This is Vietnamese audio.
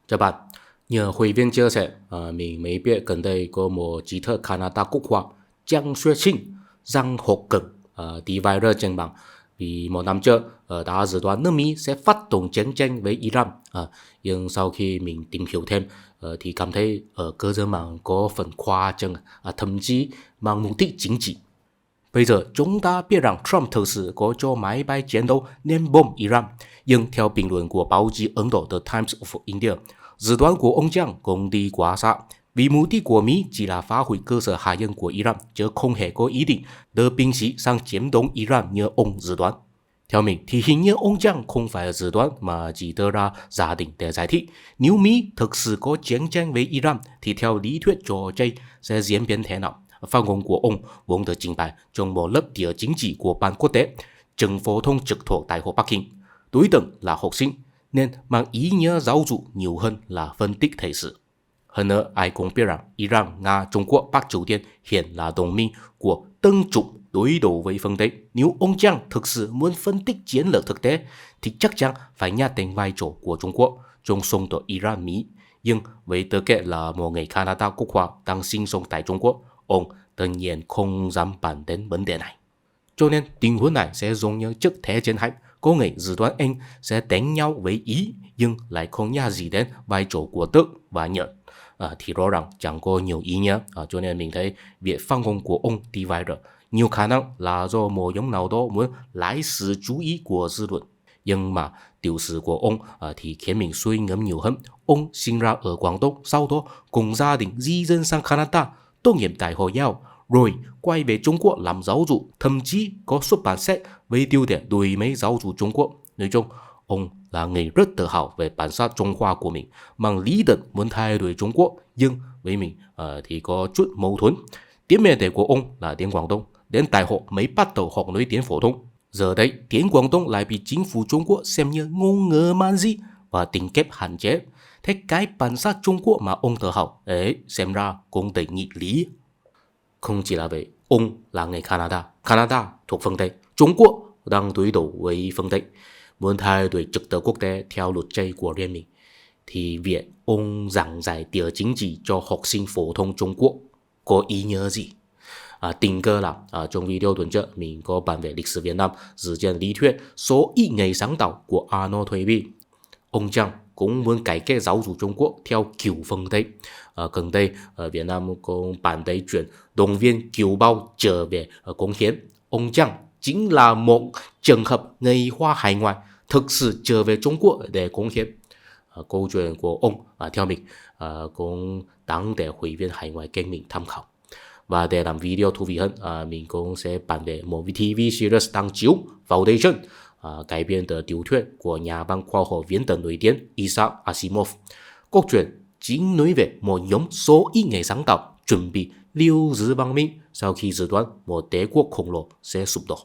Chào bạn, nhờ hội viên chia sẻ, mình mới biết gần đây có một trí thức Canada Quốc hoa Giang Xuê Sinh Giang Học Cẩn đi viral trên mạng vì một năm trước đã dự đoán nước Mỹ sẽ phát động chiến tranh với Iran. Nhưng sau khi mình tìm hiểu thêm thì cảm thấy ở cơ sở mạng có phần khoa trương, thậm chí mang mục đích chính trị. Bây giờ chúng ta biết rằng Trump thực sự có cho máy bay chiến đấu ném bom Iran, nhưng theo bình luận của báo chí Ấn Độ The Times of India, dự đoán của ông Giang cũng đi quá xa, vì mục đích của Mỹ chỉ là phá hủy cơ sở hạt nhân của Iran, chứ không hề có ý định đưa binh sĩ sang chiếm đóng Iran như ông dự đoán. Theo mình thì hình như ông Giang không phải dự đoán mà chỉ đưa ra giả định để giải thích. Nếu Mỹ thực sự có chiến tranh với Iran thì theo lý thuyết trò chơi sẽ diễn biến thế nào? Phát ngôn của ông vốn được trình bày trong một lớp địa chính trị của ban quốc tế, trường phổ thông trực thuộc Đại học Bắc Kinh. Đối tượng là học sinh nên mang ý nghĩa giáo dục nhiều hơn là phân tích thời sự. Hơn nữa, ai cũng biết rằng Iran, Nga, Trung Quốc, Bắc Triều Tiên hiện là đồng minh của tân chủng đối đầu với phương Tây. Nếu ông Giang thực sự muốn phân tích chiến lược thực tế thì chắc chắn phải nhắc đến vai trò của Trung Quốc trong xung đột Iran-Mỹ. Nhưng với tư cách là một người Canada Quốc hoa đang sinh sống tại Trung Quốc, ông tự nhiên không dám bàn đến vấn đề này. Cho nên tình huống này sẽ giống như trước Thế chiến hai, có người dự đoán Anh sẽ đánh nhau với Ý nhưng lại không nhắc gì đến vai trò của Đức và Nhật. Thì rõ ràng chẳng có nhiều ý nghĩa. Cho nên mình thấy việc phát ngôn của ông đi viral nhiều khả năng là do một nhóm nào đó muốn lấy sự chú ý của dư luận. Nhưng mà tiểu sử của ông thì khiến mình suy ngẫm nhiều hơn. Ông sinh ra ở Quảng Đông, sau đó cùng gia đình di dân sang Canada, tốt nghiệp Đại học Yale, rồi quay về Trung Quốc làm giáo dục, thậm chí có xuất bản sách với tiêu đề đổi mới giáo dục Trung Quốc. Nói chung, ông là người rất tự hào về bản sắc Trung Hoa của mình, mang lý định muốn thay đổi Trung Quốc, nhưng với mình thì có chút mâu thuẫn. Tiếng mẹ đẻ của ông là tiếng Quảng Đông, đến đại học mới bắt đầu học nói tiếng phổ thông. Giờ đây, tiếng Quảng Đông lại bị chính phủ Trung Quốc xem như ngôn ngữ man di và tính kép hạn chế. Thế cái bản sắc Trung Quốc mà ông tự hào ấy xem ra cũng đầy nghịch lý. Không chỉ là vậy, ông là người Canada. Canada thuộc phương Tây, Trung Quốc đang đối đầu với phương Tây, muốn thay đổi trật tự quốc tế theo luật chơi của riêng mình. Thì việc ông giảng giải địa chính trị cho học sinh phổ thông Trung Quốc có ý nghĩa gì? Tình cờ là trong video tuần trước mình có bàn về lịch sử Việt Nam dựa trên lý thuyết số ít ngày sáng tạo của Arnold Toynbee. Ông Giang cũng muốn cải cách giáo dục Trung Quốc theo kiểu phương Tây. Gần đây Việt Nam cũng bàn tới chuyện động viên kiều bào trở về cống hiến. Ông Giang chính là một trường hợp người Hoa hải ngoại thực sự trở về Trung Quốc để cống hiến. Câu chuyện của ông theo mình cũng đáng để hội viên hải ngoại kênh mình tham khảo. Và để làm video thú vị hơn, mình cũng sẽ bàn về một TV series đang chiếu Foundation, cải biên từ tiểu thuyết của nhà văn khoa học viễn tưởng nổi tiếng Isaac Asimov. Câu chuyện chính nói về một nhóm số ít người sáng tạo chuẩn bị lưu giữ văn minh sau khi dự đoán một đế quốc khổng lồ sẽ sụp đổ.